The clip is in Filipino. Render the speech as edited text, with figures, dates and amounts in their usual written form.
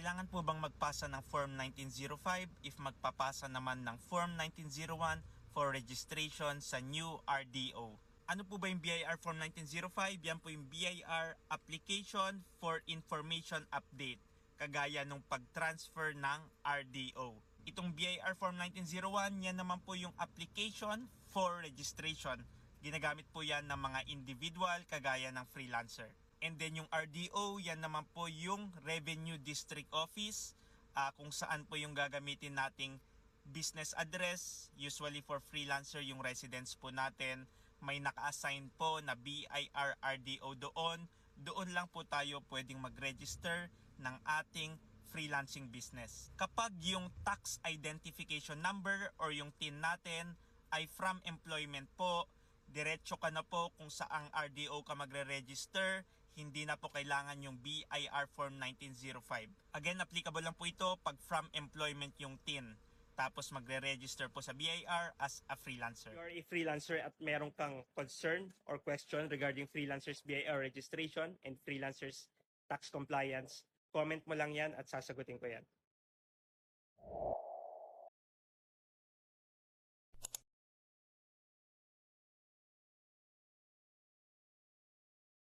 Kailangan po bang magpasa ng Form 1905 if magpapasa naman ng Form 1901 for registration sa new RDO? Ano po ba yung BIR Form 1905? Yan po yung BIR Application for Information Update, kagaya nung pag-transfer ng RDO. Itong BIR Form 1901, yan naman po yung application for registration. Ginagamit po yan ng mga individual kagaya ng freelancer. And then yung RDO, yan naman po yung Revenue District Office, kung saan po yung gagamitin nating business address. Usually for freelancer, yung residence po natin, may naka-assign po na BIR RDO doon. Doon lang po tayo pwedeng mag-register ng ating freelancing business. Kapag yung tax identification number or yung TIN natin ay from employment po, diretso ka na po kung saang RDO ka magre-register, hindi na po kailangan yung BIR Form 1905. Again, applicable lang po ito pag from employment yung TIN. Tapos magre-register po sa BIR as a freelancer. You are a freelancer at meron kang concern or question regarding freelancers BIR registration and freelancers tax compliance, comment mo lang yan at sasagutin ko yan.